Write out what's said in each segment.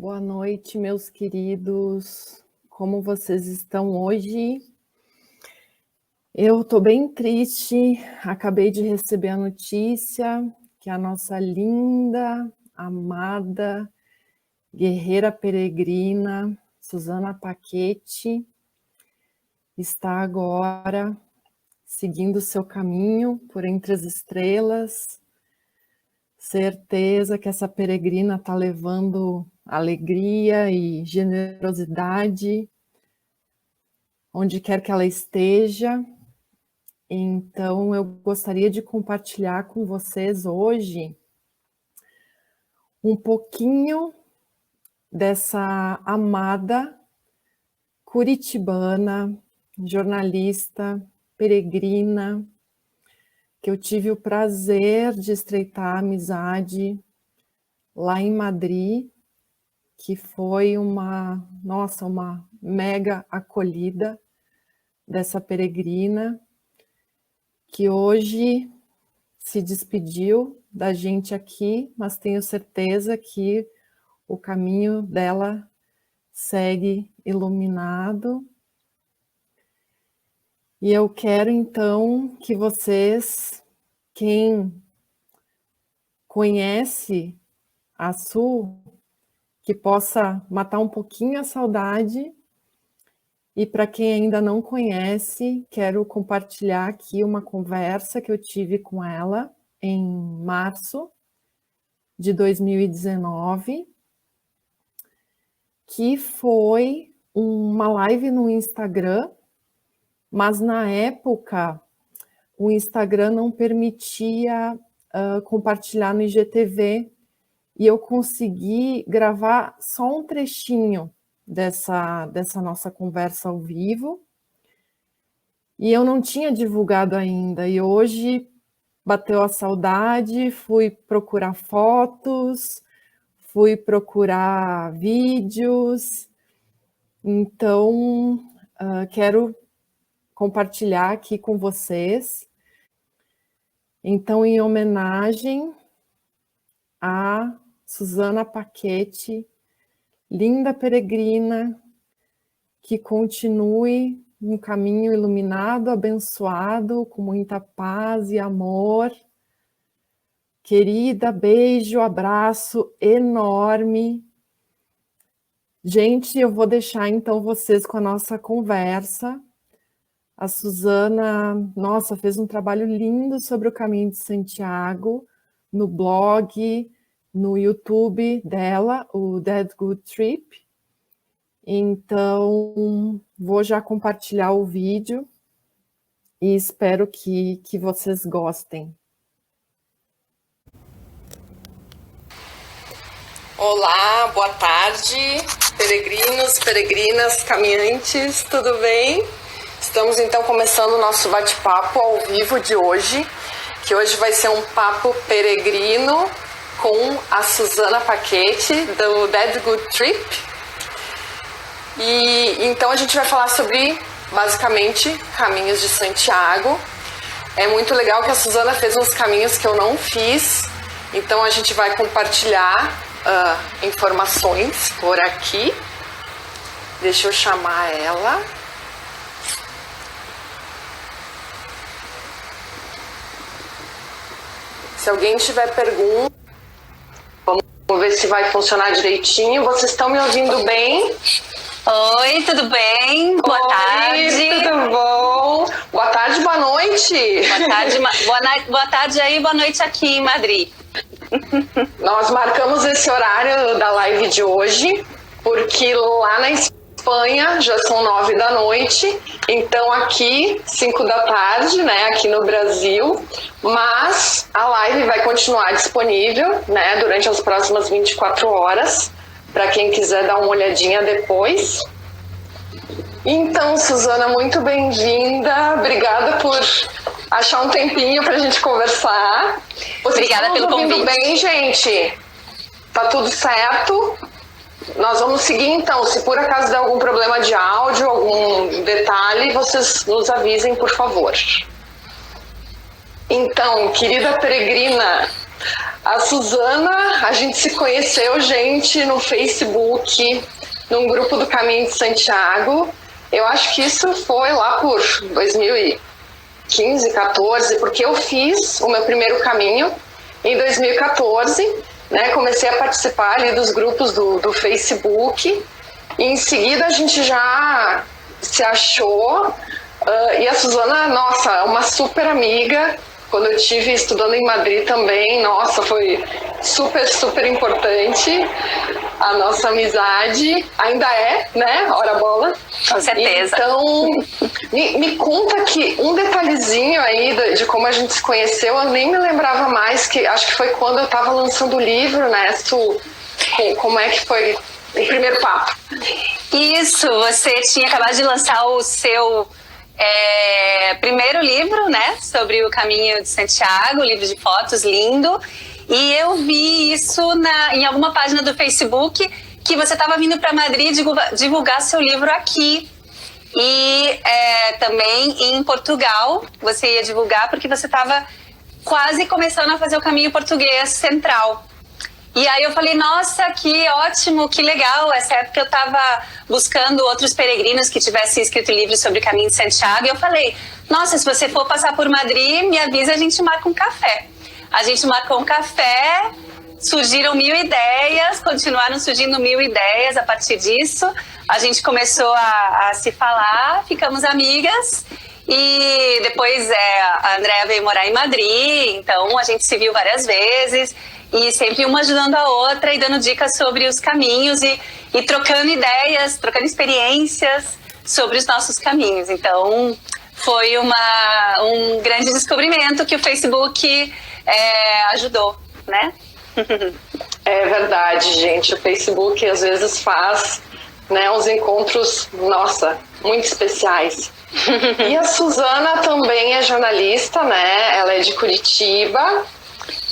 Boa noite, meus queridos. Como vocês estão hoje? Eu estou bem triste. Acabei de receber a notícia que a nossa linda, amada, guerreira peregrina, Susana Paquete, está agora seguindo seu caminho por entre as estrelas. Certeza que essa peregrina está levando alegria e generosidade onde quer que ela esteja. Então, eu gostaria de compartilhar com vocês hoje um pouquinho dessa amada curitibana, jornalista, peregrina, que eu tive o prazer de estreitar a amizade lá em Madrid, que foi uma mega acolhida dessa peregrina, que hoje se despediu da gente aqui, mas tenho certeza que o caminho dela segue iluminado. E eu quero então que vocês, quem conhece a Su, que possa matar um pouquinho a saudade. E para quem ainda não conhece, quero compartilhar aqui uma conversa que eu tive com ela em março de 2019, que foi uma live no Instagram, mas na época o Instagram não permitia compartilhar no IGTV, e eu consegui gravar só um trechinho dessa nossa conversa ao vivo, e eu não tinha divulgado ainda, e hoje bateu a saudade, fui procurar fotos, fui procurar vídeos, então quero compartilhar aqui com vocês. Então, em homenagem a Susana Paquete, linda peregrina, que continue um caminho iluminado, abençoado, com muita paz e amor. Querida, beijo, abraço enorme. Gente, eu vou deixar então vocês com a nossa conversa. A Susana, nossa, fez um trabalho lindo sobre o Caminho de Santiago, no blog, no YouTube dela, o Dead Good Trip. Então, vou já compartilhar o vídeo e espero que vocês gostem. Olá, boa tarde, peregrinos, peregrinas, caminhantes, tudo bem? Estamos então começando o nosso bate-papo ao vivo de hoje, que hoje vai ser um papo peregrino com a Susana Paquete, do Dead Good Trip. E então a gente vai falar sobre, basicamente, caminhos de Santiago. É muito legal que a Susana fez uns caminhos que eu não fiz, então a gente vai compartilhar informações por aqui. Deixa eu chamar ela. Se alguém tiver pergunta, vamos ver se vai funcionar direitinho. Vocês estão me ouvindo bem? Oi, tudo bem? Boa tarde. Tudo bom? Boa tarde, boa noite. Boa tarde aí, boa noite aqui em Madrid. Nós marcamos esse horário da live de hoje, porque lá na Espanha já são 9 da noite, então aqui 5 da tarde, né, aqui no Brasil, mas a live vai continuar disponível, né, durante as próximas 24 horas, para quem quiser dar uma olhadinha depois. Então, Susana, muito bem-vinda, obrigada por achar um tempinho pra gente conversar. Obrigada pelo convite. Bem, gente? Tá tudo certo? Nós vamos seguir então. Se por acaso der algum problema de áudio, algum detalhe, vocês nos avisem, por favor. Então, querida peregrina, A Suzana, a gente se conheceu, gente, no Facebook, num grupo do Caminho de Santiago. Eu acho que isso foi lá por 2015, 14, porque eu fiz o meu primeiro caminho em 2014, né? Comecei a participar ali dos grupos do Facebook e em seguida a gente já se achou. E a Suzana, nossa, uma super amiga. Quando eu estive estudando em Madrid também, nossa, foi super, super importante a nossa amizade. Ainda é, né? Ora bola. Com certeza. Então, me conta que um detalhezinho aí de como a gente se conheceu, eu nem me lembrava mais, que acho que foi quando eu estava lançando o livro, né, Su? Como é que foi o primeiro papo? Isso, você tinha acabado de lançar o seu primeiro livro, né, sobre o Caminho de Santiago, livro de fotos lindo, e eu vi isso em alguma página do Facebook, que você estava vindo para Madrid divulgar seu livro aqui, e também em Portugal você ia divulgar, porque você estava quase começando a fazer o caminho português central. E aí eu falei, nossa, que ótimo, que legal. Essa época eu estava buscando outros peregrinos que tivessem escrito livros sobre o Caminho de Santiago. E eu falei, nossa, se você for passar por Madrid, me avisa, a gente marca um café. A gente marcou um café, surgiram 1000 ideias, continuaram surgindo 1000 ideias a partir disso. A gente começou a se falar, ficamos amigas. E depois a Andréa veio morar em Madrid, então a gente se viu várias vezes. E sempre uma ajudando a outra e dando dicas sobre os caminhos e trocando ideias, trocando experiências sobre os nossos caminhos. Então, foi um grande descobrimento que o Facebook ajudou, né? É verdade, gente. O Facebook às vezes faz, né, uns encontros, nossa, muito especiais. E a Suzana também é jornalista, né? Ela é de Curitiba.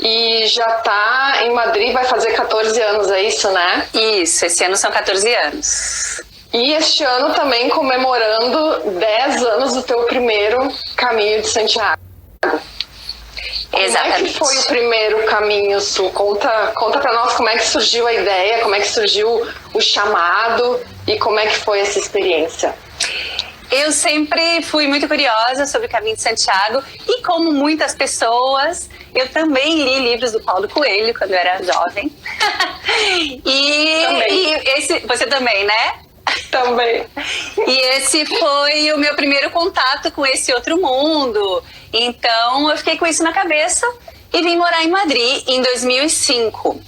E já tá em Madrid, vai fazer 14 anos, é isso, né? Isso, esse ano são 14 anos. E este ano também comemorando 10 anos do teu primeiro Caminho de Santiago. Exatamente. Como é que foi o primeiro caminho, Su? Conta pra nós como é que surgiu a ideia, como é que surgiu o chamado e como é que foi essa experiência. Eu sempre fui muito curiosa sobre o Caminho de Santiago e, como muitas pessoas, eu também li livros do Paulo Coelho quando eu era jovem. Você também, né? Também. E esse foi o meu primeiro contato com esse outro mundo. Então, eu fiquei com isso na cabeça e vim morar em Madrid em 2005.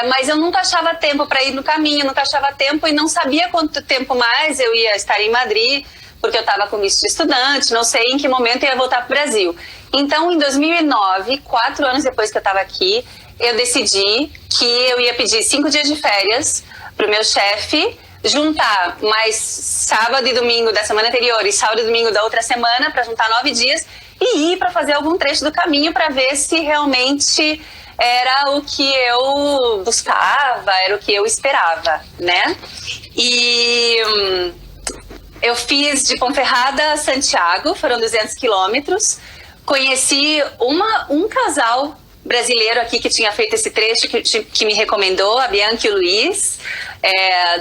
Mas eu nunca achava tempo para ir no caminho, nunca achava tempo e não sabia quanto tempo mais eu ia estar em Madrid, porque eu estava com visto de estudante, não sei em que momento eu ia voltar para o Brasil. Então, em 2009, 4 anos depois que eu estava aqui, eu decidi que eu ia pedir 5 dias de férias para o meu chefe, juntar mais sábado e domingo da semana anterior e sábado e domingo da outra semana, para juntar 9 dias e ir para fazer algum trecho do caminho para ver se realmente era o que eu buscava, era o que eu esperava, né? E eu fiz de Ponferrada a Santiago, foram 200 quilômetros. Conheci um casal brasileiro aqui que tinha feito esse trecho, que me recomendou, a Bianca e o Luiz,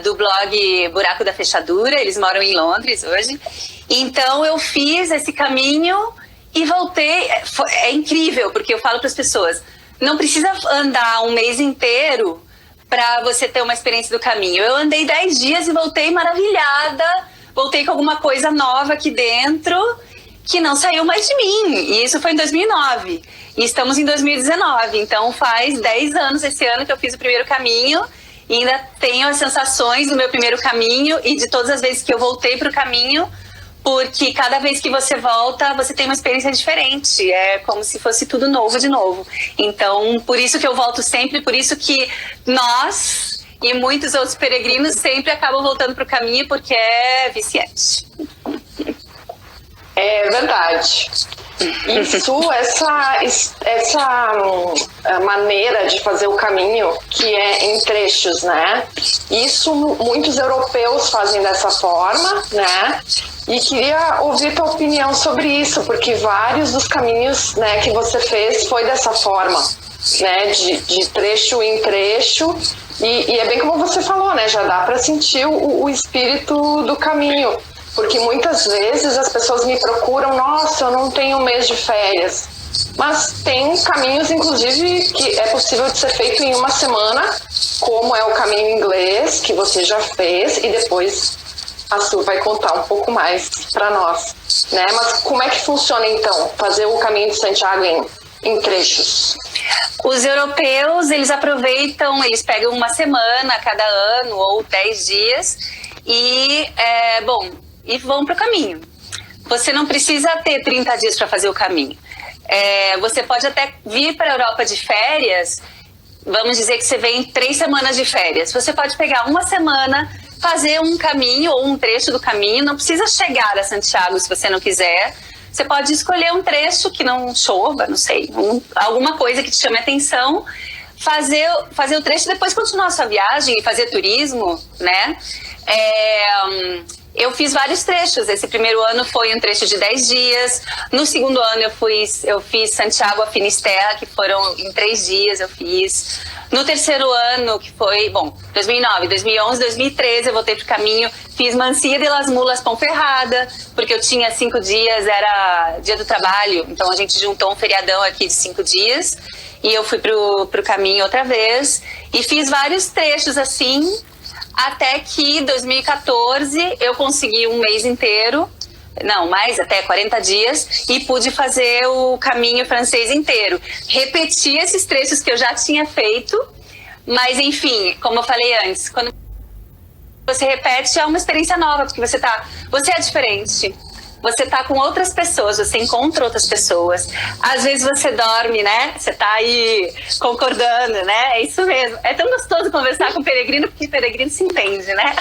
do blog Buraco da Fechadura. Eles moram em Londres hoje. Então eu fiz esse caminho e voltei. É incrível, porque eu falo para as pessoas, não precisa andar um mês inteiro para você ter uma experiência do caminho. Eu andei 10 dias e voltei maravilhada, voltei com alguma coisa nova aqui dentro que não saiu mais de mim. E isso foi em 2009. E estamos em 2019. Então faz 10 anos esse ano que eu fiz o primeiro caminho e ainda tenho as sensações do meu primeiro caminho e de todas as vezes que eu voltei para o caminho, porque cada vez que você volta, você tem uma experiência diferente. É como se fosse tudo novo de novo. Então, por isso que eu volto sempre, por isso que nós e muitos outros peregrinos sempre acabam voltando para o caminho, porque é viciante. É verdade. Isso, essa maneira de fazer o caminho, que é em trechos, né? Isso muitos europeus fazem dessa forma, né? E queria ouvir tua opinião sobre isso, porque vários dos caminhos, né, que você fez foi dessa forma. né, de trecho em trecho, e é bem como você falou, né, já dá para sentir o espírito do caminho, porque muitas vezes as pessoas me procuram, nossa, eu não tenho um mês de férias, mas tem caminhos, inclusive, que é possível de ser feito em uma semana, como é o caminho inglês, que você já fez, e depois a Su vai contar um pouco mais para nós, né? Mas como é que funciona, então, fazer o caminho de Santiago em trechos? Os europeus, eles aproveitam, eles pegam uma semana a cada ano, ou 10 dias, e vão para o caminho. Você não precisa ter 30 dias para fazer o caminho. Você pode até vir para a Europa de férias, vamos dizer que você vem 3 semanas de férias. Você pode pegar uma semana, fazer um caminho ou um trecho do caminho, não precisa chegar a Santiago se você não quiser. Você pode escolher um trecho que não chova, não sei, alguma coisa que te chame a atenção, fazer o trecho e depois continuar a sua viagem e fazer turismo, né? Eu fiz vários trechos. Esse primeiro ano foi um trecho de 10 dias. No segundo ano eu fiz Santiago a Finisterra, que foram em 3 dias eu fiz. No terceiro ano, que foi, 2009, 2011, 2013, eu voltei pro caminho, fiz Mancia de las Mulas Ponferrada, porque eu tinha 5 dias, era dia do trabalho, então a gente juntou um feriadão aqui de 5 dias, e eu fui pro caminho outra vez, e fiz vários trechos assim, até que em 2014 eu consegui um mês inteiro, não, mais até 40 dias, e pude fazer o caminho francês inteiro. Repeti esses trechos que eu já tinha feito, mas enfim, como eu falei antes, quando você repete é uma experiência nova, porque você é diferente. Você tá com outras pessoas, você encontra outras pessoas. Às vezes você dorme, né? Você tá aí concordando, né? É isso mesmo. É tão gostoso conversar com o peregrino, porque o peregrino se entende, né?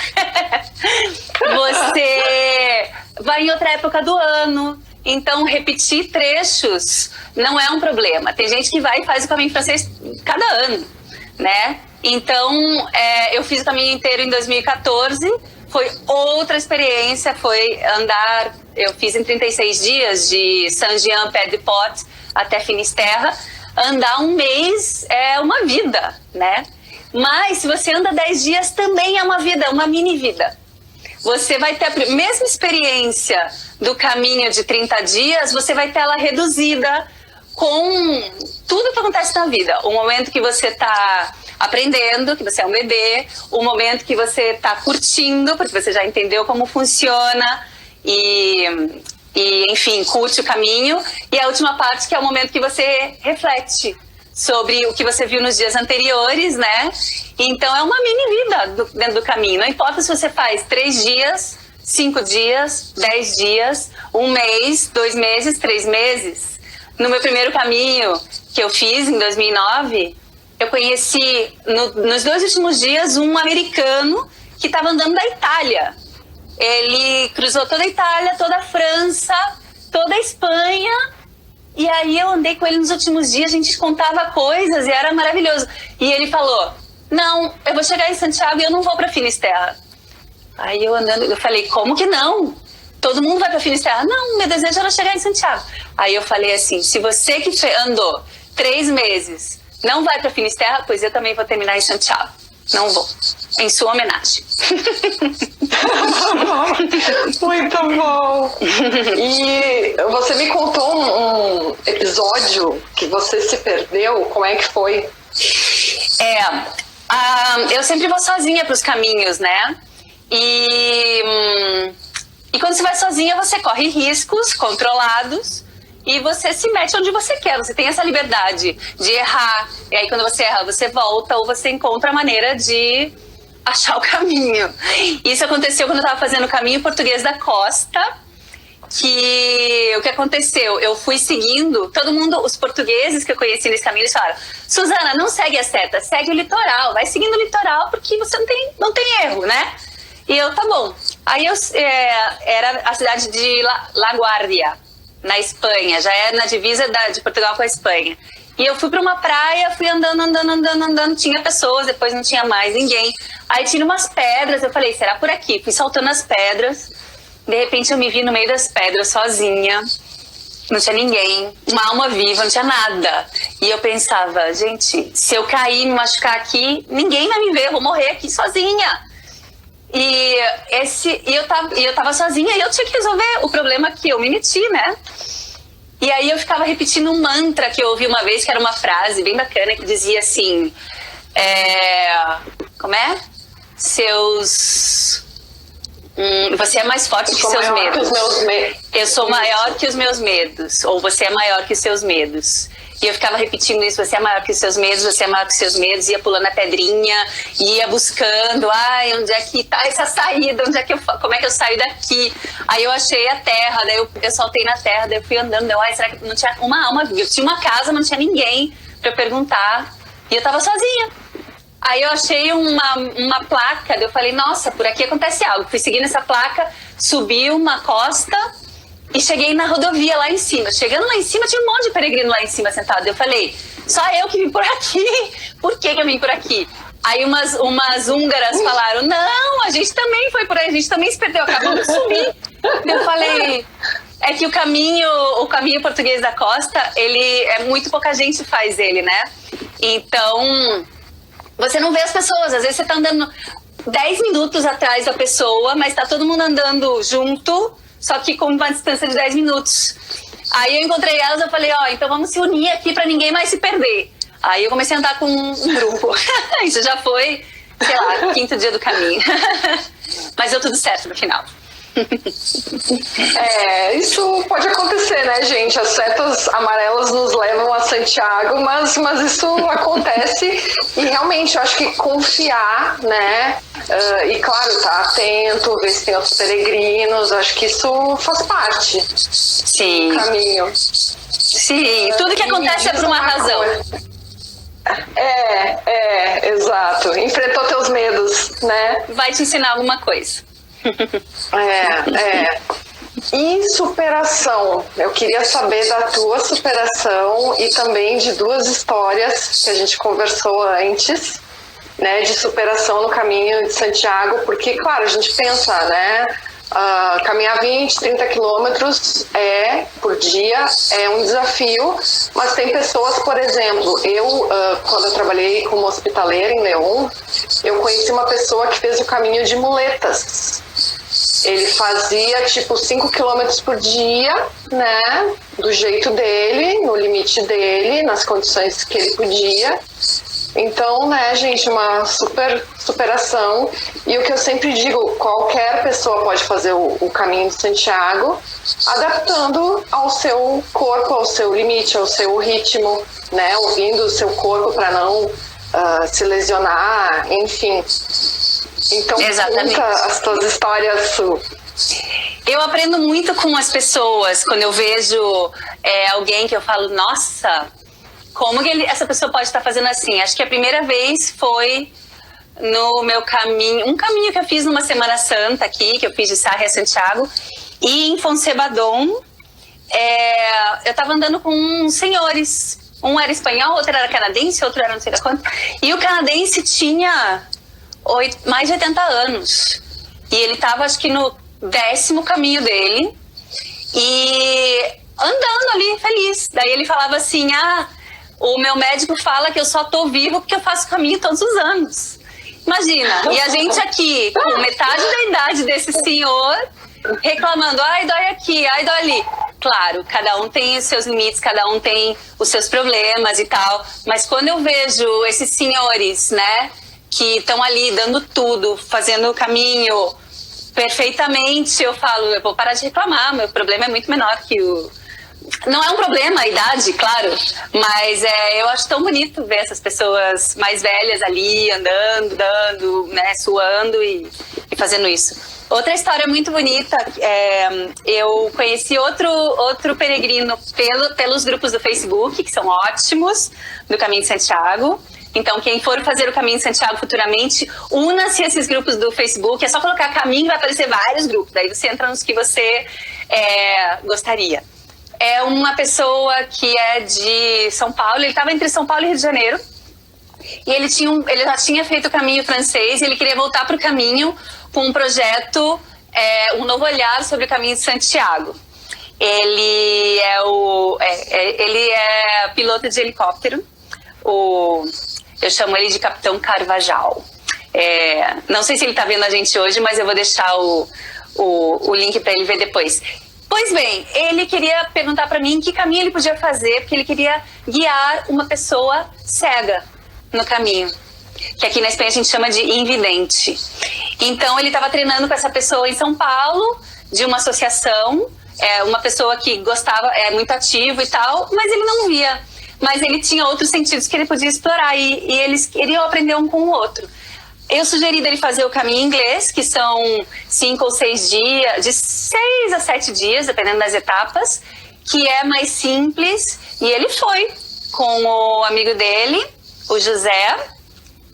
Você vai em outra época do ano. Então, repetir trechos não é um problema. Tem gente que vai e faz o caminho francês cada ano, né? Então, eu fiz o caminho inteiro em 2014. Foi outra experiência, foi andar, eu fiz em 36 dias, de Saint-Jean-Pied-de-Port até Finisterra. Andar um mês é uma vida, né? Mas se você anda 10 dias, também é uma vida, uma mini vida. Você vai ter a mesma experiência do caminho de 30 dias, você vai ter ela reduzida com tudo que acontece na vida. O momento que você está aprendendo, que você é um bebê, o momento que você está curtindo, porque você já entendeu como funciona e, enfim, curte o caminho. E a última parte, que é o momento que você reflete sobre o que você viu nos dias anteriores, né? Então é uma mini vida dentro do caminho. Não importa se você faz 3 dias, 5 dias, 10 dias, 1 mês, 2 meses, 3 meses. No meu primeiro caminho que eu fiz em 2009, eu conheci nos 2 últimos dias um americano que estava andando da Itália. Ele cruzou toda a Itália, toda a França, toda a Espanha. E aí eu andei com ele nos últimos dias, a gente contava coisas e era maravilhoso. E ele falou, não, eu vou chegar em Santiago e eu não vou para Finisterra. Aí eu andando, eu falei, como que não? Todo mundo vai para Finisterra? Não, meu desejo era chegar em Santiago. Aí eu falei assim, se você que andou 3 meses não vai para Finisterra, pois eu também vou terminar em Santiago. Não vou. Em sua homenagem. Muito bom. E você me contou um episódio que você se perdeu. Como é que foi? Eu sempre vou sozinha para os caminhos, né? E quando você vai sozinha, você corre riscos controlados. E você se mete onde você quer, você tem essa liberdade de errar. E aí quando você erra, você volta ou você encontra a maneira de achar o caminho. Isso aconteceu quando eu estava fazendo o caminho português da costa, que o que aconteceu? Eu fui seguindo, todo mundo, os portugueses que eu conheci nesse caminho, eles falaram, Susana, não segue a seta, segue o litoral, vai seguindo o litoral porque você não tem erro, né? E eu, tá bom. Aí era a cidade de La Guardia, na Espanha, já é na divisa de Portugal com a Espanha. E eu fui para uma praia, fui andando, tinha pessoas, depois não tinha mais ninguém. Aí tinha umas pedras, eu falei, será por aqui? Fui saltando as pedras, de repente eu me vi no meio das pedras sozinha. não tinha ninguém, uma alma viva, não tinha nada. E eu pensava, gente, se eu cair e me machucar aqui, ninguém vai me ver, eu vou morrer aqui sozinha. E eu tava sozinha e eu tinha que resolver o problema que eu me meti, né? E aí eu ficava repetindo um mantra que eu ouvi uma vez, que era uma frase bem bacana, que dizia assim, como é? Você é mais forte que seus medos. Eu sou maior que os meus medos. Ou você é maior que os seus medos. E eu ficava repetindo isso, você é maior que os seus medos, você é maior que os seus medos. Ia pulando a pedrinha, ia buscando, onde é que tá essa saída? Como é que eu saio daqui? Aí eu achei a terra, daí eu saltei na terra, daí eu fui andando, será que não tinha uma alma viva? Eu tinha uma casa, mas não tinha ninguém pra eu perguntar. E eu tava sozinha. Aí eu achei uma placa, daí eu falei, nossa, por aqui acontece algo. Fui seguindo essa placa, subi uma costa e cheguei na rodovia lá em cima. Chegando lá em cima, tinha um monte de peregrino lá em cima sentado. Eu falei, só eu que vim por aqui? Por que eu vim por aqui? Aí umas húngaras falaram, não, a gente também foi por aí, a gente também se perdeu, acabamos de subir. Eu falei, é que o caminho português da costa, muito pouca gente faz ele, né? Então, você não vê as pessoas, às vezes você tá andando 10 minutos atrás da pessoa, mas tá todo mundo andando junto, só que com uma distância de 10 minutos. Aí eu encontrei elas, eu falei, então vamos se unir aqui pra ninguém mais se perder. Aí eu comecei a andar com um grupo. Isso já foi, sei lá, 5º dia do caminho. Mas deu tudo certo no final. Isso pode acontecer, né, gente? As setas amarelas nos levam a Santiago, mas isso acontece e realmente eu acho que confiar, né? E claro, tá atento, ver se tem outros peregrinos, acho que isso faz parte do caminho. Sim, tudo que acontece é por uma razão. Exato. Enfrentou teus medos, né? Vai te ensinar alguma coisa. E superação, eu queria saber da tua superação e também de 2 histórias que a gente conversou antes, né, de superação no caminho de Santiago, porque, claro, a gente pensa, né, caminhar 20, 30 quilômetros por dia é um desafio, mas tem pessoas, por exemplo, quando eu trabalhei como hospitaleira em León, eu conheci uma pessoa que fez o caminho de muletas. Ele fazia 5 quilômetros por dia, né, do jeito dele, no limite dele, nas condições que ele podia. Então, né, gente, uma superação. E o que eu sempre digo, qualquer pessoa pode fazer o caminho de Santiago, adaptando ao seu corpo, ao seu limite, ao seu ritmo, né, ouvindo o seu corpo para não se lesionar, enfim. Então, exatamente. Conta as tuas histórias, Su. Eu aprendo muito com as pessoas quando eu vejo alguém que eu falo, nossa, como que essa pessoa pode estar fazendo assim? Acho que a primeira vez foi no meu caminho, um caminho que eu fiz numa Semana Santa aqui, que eu fiz de Sarria a Santiago, e em Fonsebadón, eu estava andando com uns senhores. Um era espanhol, outro era canadense, outro era não sei da quanto. E o canadense tinha mais de 80 anos. E ele estava, acho que no 10º caminho dele. E andando ali, feliz. Daí ele falava assim, o meu médico fala que eu só tô vivo porque eu faço caminho todos os anos. Imagina, e a gente aqui, com metade da idade desse senhor, reclamando, ai, dói aqui, ai, dói ali. Claro, cada um tem os seus limites, cada um tem os seus problemas e tal. Mas quando eu vejo esses senhores, né, que estão ali dando tudo, fazendo o caminho perfeitamente, eu falo, eu vou parar de reclamar, meu problema é muito menor que o... Não é um problema a idade, claro, mas eu acho tão bonito ver essas pessoas mais velhas ali, andando, né, suando e fazendo isso. Outra história muito bonita, eu conheci outro peregrino pelos grupos do Facebook, que são ótimos, do Caminho de Santiago. Então, quem for fazer o Caminho de Santiago futuramente, una-se a esses grupos do Facebook. É só colocar caminho, vai aparecer vários grupos. Daí você entra nos que você gostaria. É uma pessoa que é de São Paulo. Ele estava entre São Paulo e Rio de Janeiro. E ele já tinha feito o caminho francês. E ele queria voltar para o caminho com um projeto, um novo olhar sobre o Caminho de Santiago. Ele é piloto de helicóptero. Eu chamo ele de Capitão Carvajal. Não sei se ele está vendo a gente hoje, mas eu vou deixar o link para ele ver depois. Pois bem, ele queria perguntar para mim que caminho ele podia fazer, porque ele queria guiar uma pessoa cega no caminho, que aqui na Espanha a gente chama de invidente. Então ele estava treinando com essa pessoa em São Paulo, de uma associação, uma pessoa que gostava, muito ativo e tal, mas ele não via. Mas ele tinha outros sentidos que ele podia explorar e eles queriam aprender um com o outro. Eu sugeri dele fazer o caminho em inglês, que são 5 ou 6 dias, de 6 a 7 dias, dependendo das etapas, que é mais simples. E ele foi com o amigo dele, o José.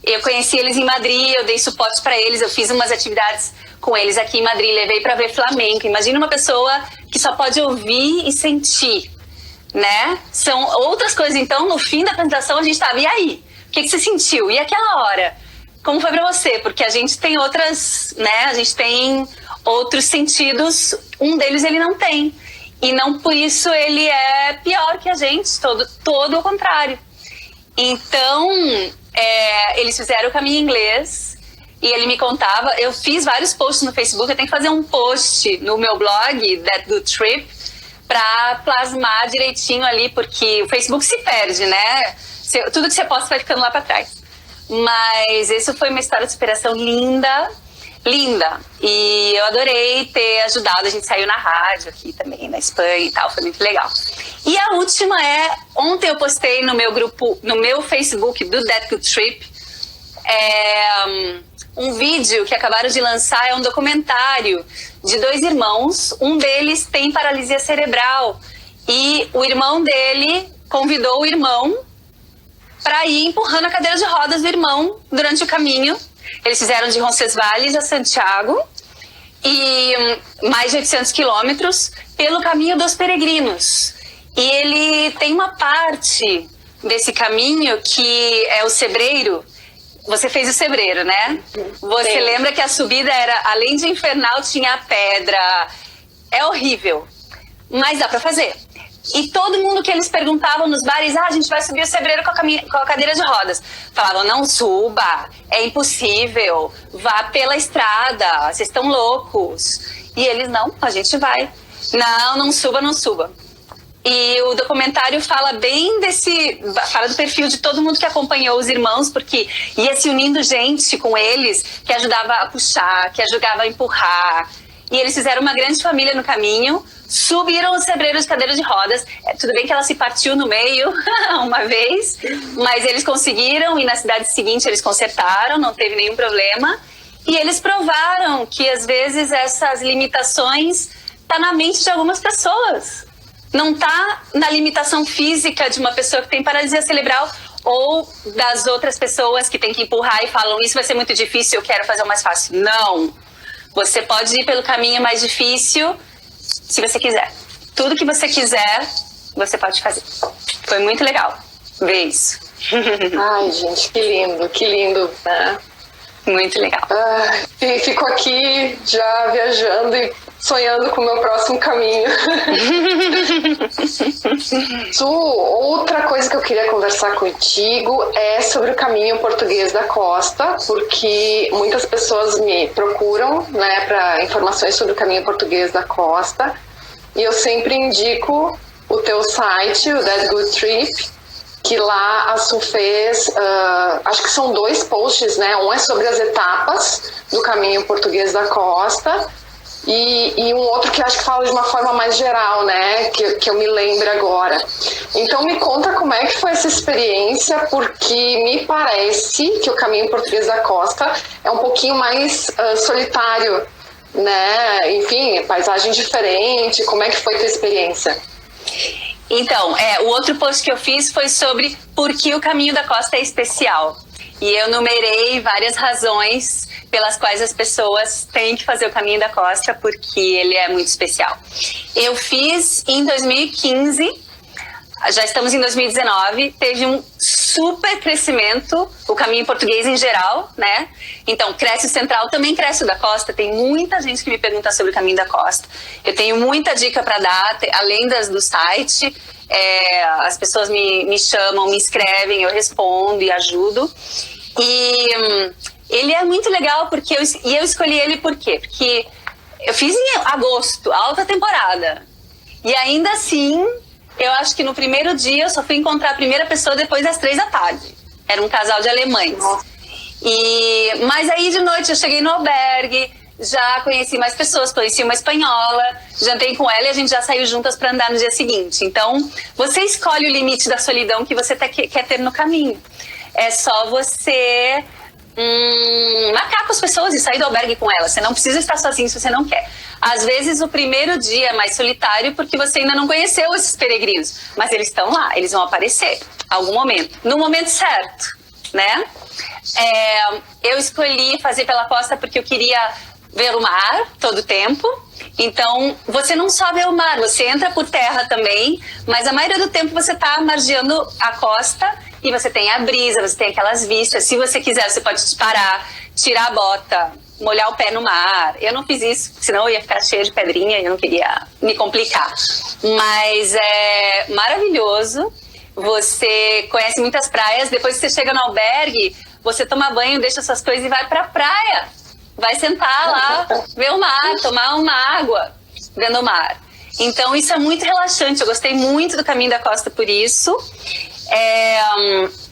Eu conheci eles em Madrid, eu dei suporte para eles, eu fiz umas atividades com eles aqui em Madrid, levei para ver flamenco. Imagina uma pessoa que só pode ouvir e sentir, né? São outras coisas. Então, no fim da apresentação, a gente estava, e aí? O que você sentiu? E aquela hora? Como foi pra você? Porque a gente tem outras, né? A gente tem outros sentidos, um deles ele não tem. E não por isso ele é pior que a gente, todo o contrário. Então, eles fizeram o caminho em inglês e ele me contava, eu fiz vários posts no Facebook, eu tenho que fazer um post no meu blog, That Good Trip, pra plasmar direitinho ali, porque o Facebook se perde, né? Tudo que você posta vai ficando lá pra trás. Mas isso foi uma história de superação linda, linda. E eu adorei ter ajudado. A gente saiu na rádio aqui também, na Espanha e tal, foi muito legal. E a última ontem eu postei no meu grupo, no meu Facebook do That Good Trip, um vídeo que acabaram de lançar, é um documentário de 2 irmãos. Um deles tem paralisia cerebral e o irmão dele convidou o irmão para ir empurrando a cadeira de rodas do irmão durante o caminho. Eles fizeram de Roncesvalles a Santiago e mais de 800 quilômetros pelo caminho dos peregrinos. E ele tem uma parte desse caminho que é o Cebreiro. Você fez o Cebreiro, né? Você Sim. lembra que a subida era, além de infernal, tinha a pedra. É horrível, mas dá para fazer. E todo mundo que eles perguntavam nos bares, a gente vai subir o Cebreiro com a cadeira de rodas. Falavam, não suba, é impossível, vá pela estrada, vocês estão loucos. E eles, não, a gente vai. Não suba, não suba. E o documentário fala bem fala do perfil de todo mundo que acompanhou os irmãos, porque ia se unindo gente com eles, que ajudava a puxar, que ajudava a empurrar. E eles fizeram uma grande família no caminho, subiram o Cebreiro de cadeira de rodas. Tudo bem que ela se partiu no meio uma vez, mas eles conseguiram e na cidade seguinte eles consertaram, não teve nenhum problema. E eles provaram que às vezes essas limitações tá na mente de algumas pessoas. Não tá na limitação física de uma pessoa que tem paralisia cerebral ou das outras pessoas que tem que empurrar e falam, isso vai ser muito difícil, eu quero fazer o mais fácil. Não! Você pode ir pelo caminho mais difícil se você quiser. Tudo que você quiser, você pode fazer. Foi muito legal ver isso. Ai, gente, que lindo, né? Muito legal. Fico aqui já viajando e sonhando com o meu próximo caminho. Outra coisa que eu queria conversar contigo é sobre o caminho português da costa, porque muitas pessoas me procuram, né, para informações sobre o caminho português da costa, e eu sempre indico o teu site, o That Good Trip, que lá a Su fez, acho que são 2 posts, né? Um é sobre as etapas do caminho português da costa e um outro que acho que fala de uma forma mais geral, né? Que eu me lembro agora. Então me conta como é que foi essa experiência, porque me parece que o caminho português da costa é um pouquinho mais solitário, né? Enfim, paisagem diferente. Como é que foi a tua experiência? Então, o outro post que eu fiz foi sobre por que o caminho da costa é especial. E eu numerei várias razões pelas quais as pessoas têm que fazer o caminho da costa, porque ele é muito especial. Eu fiz em 2015 já estamos em 2019, teve um super crescimento, o caminho português em geral, né? Então, cresce o Central, também cresce o da Costa. Tem muita gente que me pergunta sobre o caminho da Costa. Eu tenho muita dica para dar, além do site. As pessoas me chamam, me escrevem, eu respondo e ajudo. E ele é muito legal, porque eu escolhi ele por quê? Porque eu fiz em agosto, alta temporada. E ainda assim, eu acho que no primeiro dia eu só fui encontrar a primeira pessoa depois das 15h. Era um casal de alemães. Mas aí de noite eu cheguei no albergue, já conheci mais pessoas, conheci uma espanhola, jantei com ela e a gente já saiu juntas para andar no dia seguinte. Então, você escolhe o limite da solidão que você quer ter no caminho. É só você marcar com as pessoas e sair do albergue com elas. Você não precisa estar sozinho se você não quer. Às vezes o primeiro dia é mais solitário porque você ainda não conheceu esses peregrinos, mas eles estão lá, eles vão aparecer em algum momento, no momento certo, né? Eu escolhi fazer pela costa porque eu queria ver o mar todo o tempo. Então, você não só vê o mar, você entra por terra também, mas a maioria do tempo você está margeando a costa e você tem a brisa, você tem aquelas vistas. Se você quiser, você pode parar, tirar a bota, molhar o pé no mar. Eu não fiz isso, senão eu ia ficar cheia de pedrinha e eu não queria me complicar. Mas é maravilhoso, você conhece muitas praias, depois que você chega no albergue, você toma banho, deixa suas coisas e vai pra praia. Vai sentar lá, ver o mar, tomar uma água vendo o mar. Então isso é muito relaxante, eu gostei muito do caminho da costa por isso.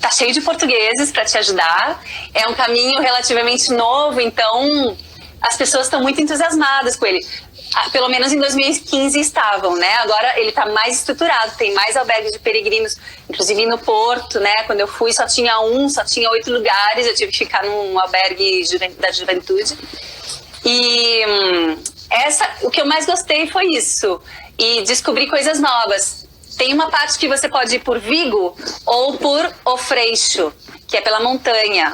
Tá cheio de portugueses para te ajudar. É um caminho relativamente novo, então as pessoas estão muito entusiasmadas com ele. Pelo menos em 2015 estavam, né? Agora ele está mais estruturado, tem mais albergues de peregrinos, inclusive no Porto, né? Quando eu fui só tinha 8 lugares, eu tive que ficar num albergue da juventude. E o que eu mais gostei foi isso, e descobri coisas novas. Tem uma parte que você pode ir por Vigo ou por O Freixo, que é pela montanha.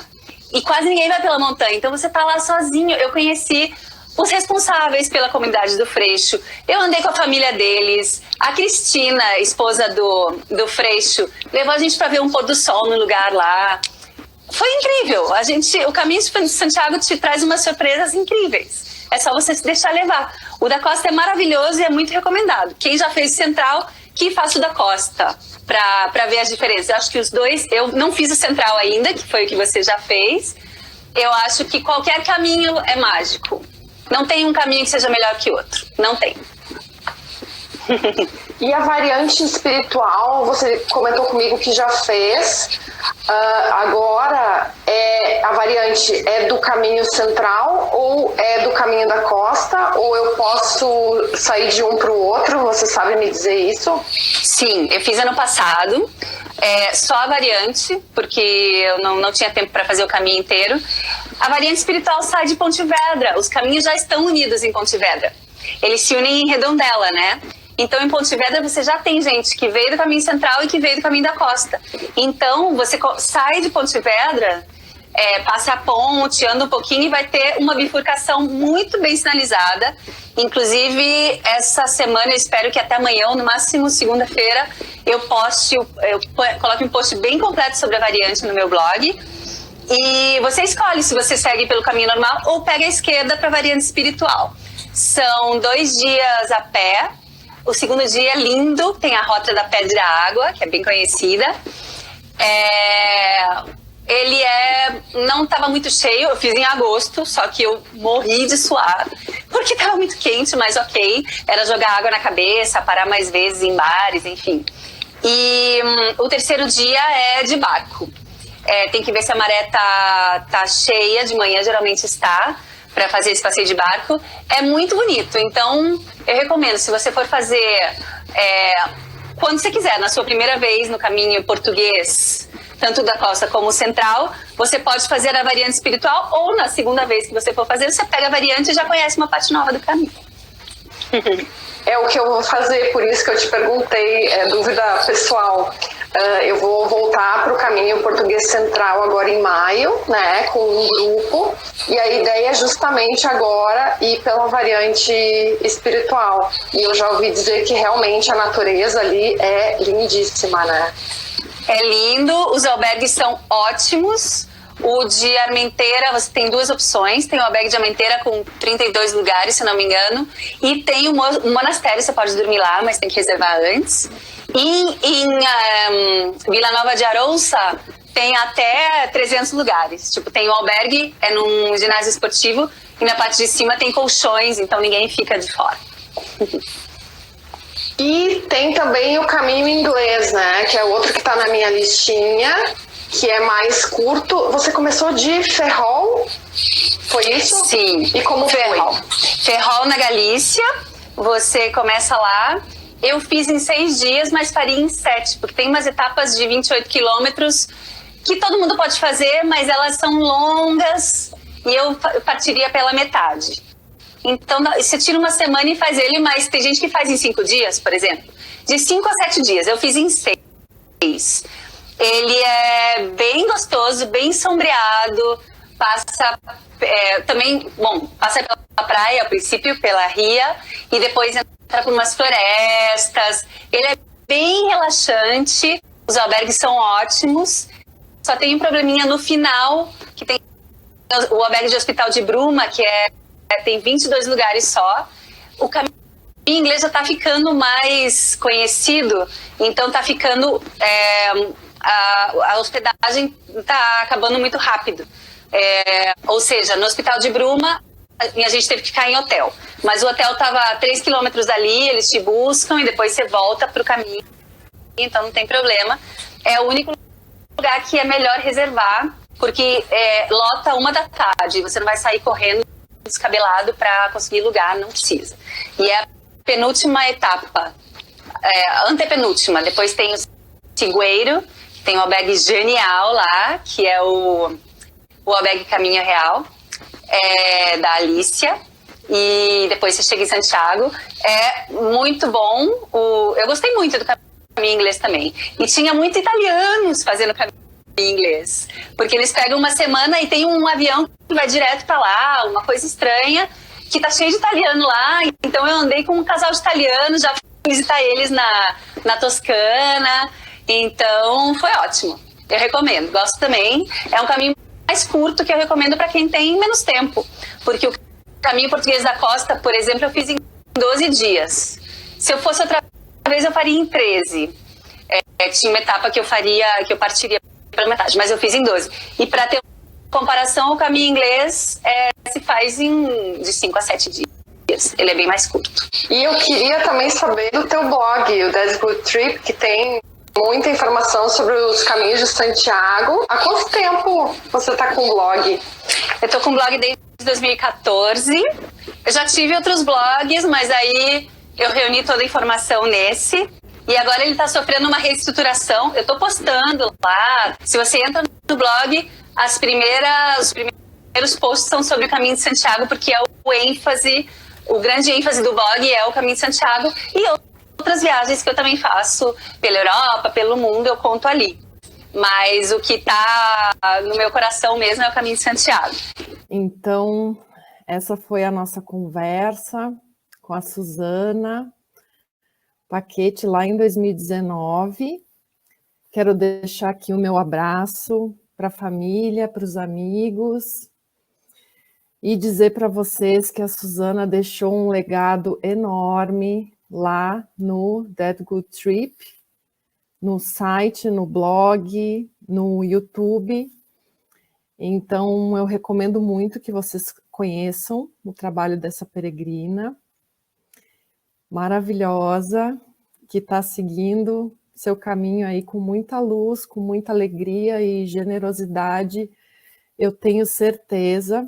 E quase ninguém vai pela montanha, então você tá lá sozinho. Eu conheci os responsáveis pela comunidade do Freixo. Eu andei com a família deles. A Cristina, esposa do Freixo, levou a gente para ver um pôr do sol no lugar lá. Foi incrível. O caminho de Santiago te traz umas surpresas incríveis. É só você se deixar levar. O da Costa é maravilhoso e é muito recomendado. Quem já fez o Central, que faça o da Costa, para ver as diferenças. Eu acho que os dois... Eu não fiz o Central ainda, que foi o que você já fez. Eu acho que qualquer caminho é mágico. Não tem um caminho que seja melhor que outro. Não tem. E a variante espiritual, você comentou comigo que já fez. Agora, a variante é do caminho central ou é do caminho da costa? Ou eu posso sair de um para o outro? Você sabe me dizer isso? Sim, eu fiz ano passado. Só a variante, porque eu não tinha tempo para fazer o caminho inteiro. A variante espiritual sai de Pontevedra. Os caminhos já estão unidos em Pontevedra. Eles se unem em Redondela, né? Então, em Pontevedra, você já tem gente que veio do caminho central e que veio do caminho da costa. Então, você sai de Pontevedra, passa a ponte, anda um pouquinho e vai ter uma bifurcação muito bem sinalizada. Inclusive, essa semana, eu espero que até amanhã, ou no máximo segunda-feira, eu coloque um post bem completo sobre a variante no meu blog. E você escolhe se você segue pelo caminho normal ou pega a esquerda para a variante espiritual. São 2 dias a pé. O segundo dia é lindo, tem a Rota da Pedra Água, que é bem conhecida. Ele não estava muito cheio, eu fiz em agosto, só que eu morri de suar, porque estava muito quente, mas ok. Era jogar água na cabeça, parar mais vezes em bares, enfim. E o terceiro dia é de barco. Tem que ver se a maré tá cheia, de manhã geralmente está, para fazer esse passeio de barco. É muito bonito, então eu recomendo, se você for fazer quando você quiser, na sua primeira vez no caminho português, tanto da costa como o central, você pode fazer a variante espiritual, ou na segunda vez que você for fazer, você pega a variante e já conhece uma parte nova do caminho. É o que eu vou fazer, por isso que eu te perguntei, dúvida pessoal. Eu vou voltar para o Caminho Português Central agora em maio, né, com um grupo, e a ideia é justamente agora ir pela variante espiritual. E eu já ouvi dizer que realmente a natureza ali é lindíssima, né? É lindo, os albergues são ótimos. O de Armenteira, você tem duas opções. Tem o albergue de Armenteira com 32 lugares, se não me engano. E tem o monastério, você pode dormir lá, mas tem que reservar antes. E em Vila Nova de Arousa tem até 300 lugares. Tipo, tem o albergue, é num ginásio esportivo, e na parte de cima tem colchões, então ninguém fica de fora. E tem também o Caminho Inglês, né? Que é outro que está na minha listinha, que é mais curto. Você começou de Ferrol? Foi isso? Sim. E como Ferrol? foi? Ferrol na Galícia, você começa lá. Eu fiz em 6 dias, mas faria em 7, porque tem umas etapas de 28 quilômetros que todo mundo pode fazer, mas elas são longas e eu partiria pela metade. Então, você tira uma semana e faz ele, mas tem gente que faz em 5 dias, por exemplo. De 5 a 7 dias, eu fiz em 6. Ele é bem gostoso, bem sombreado, passa também, passa pela praia, a princípio, pela ria, e depois entra por umas florestas. Ele é bem relaxante, os albergues são ótimos, só tem um probleminha no final, que tem o albergue de Hospital de Bruma, que tem 22 lugares só. O Caminho Inglês já está ficando mais conhecido, então está ficando... a hospedagem está acabando muito rápido. Ou seja, no Hospital de Bruma, a gente teve que ficar em hotel. Mas o hotel estava a 3 quilômetros dali, eles te buscam e depois você volta para o caminho. Então não tem problema. É o único lugar que é melhor reservar, porque lota 1 da tarde. Você não vai sair correndo descabelado para conseguir lugar, não precisa. E é a penúltima etapa, antepenúltima. Depois tem o Cigueiro, que tem um albergue genial lá, que é o albergue Caminho Real, da Alicia. E depois você chega em Santiago. É muito bom. Eu gostei muito do Caminho Inglês também. E tinha muitos italianos fazendo Caminho Inglês, porque eles pegam uma semana e tem um avião que vai direto para lá, uma coisa estranha, que tá cheio de italiano lá. Então eu andei com um casal de italianos, já fui visitar eles na Toscana. Então foi ótimo, eu recomendo, gosto também. É um caminho mais curto que eu recomendo para quem tem menos tempo, porque o Caminho Português da Costa, por exemplo, eu fiz em 12 dias. Se eu fosse outra vez, eu faria em 13. Tinha uma etapa que eu partiria pela metade, mas eu fiz em 12. E para ter comparação, o Caminho Inglês se faz de 5 a 7 dias. Ele é bem mais curto. E eu queria também saber do teu blog, o That's Good Trip, que tem muita informação sobre os caminhos de Santiago. Há quanto tempo você está com o blog? Eu tô com o blog desde 2014. Eu já tive outros blogs, mas aí eu reuni toda a informação nesse. E agora ele está sofrendo uma reestruturação. Eu estou postando lá. Se você entra no blog, os primeiros posts são sobre o Caminho de Santiago, porque é o grande ênfase do blog é o Caminho de Santiago. E outras viagens que eu também faço pela Europa, pelo mundo, eu conto ali. Mas o que está no meu coração mesmo é o Caminho de Santiago. Então, essa foi a nossa conversa com a Susana Paquete lá em 2019. Quero deixar aqui o meu abraço para a família, para os amigos e dizer para vocês que a Susana deixou um legado enorme lá no That Good Trip, no site, no blog, no YouTube. Então, eu recomendo muito que vocês conheçam o trabalho dessa peregrina maravilhosa, que está seguindo seu caminho aí com muita luz, com muita alegria e generosidade, eu tenho certeza.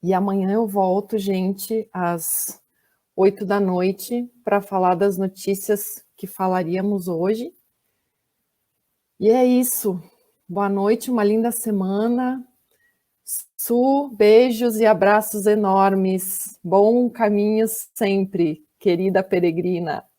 E amanhã eu volto, gente, às 8 da noite, para falar das notícias que falaríamos hoje. E é isso. Boa noite, uma linda semana. Su, beijos e abraços enormes. Bom caminho sempre. querida peregrina.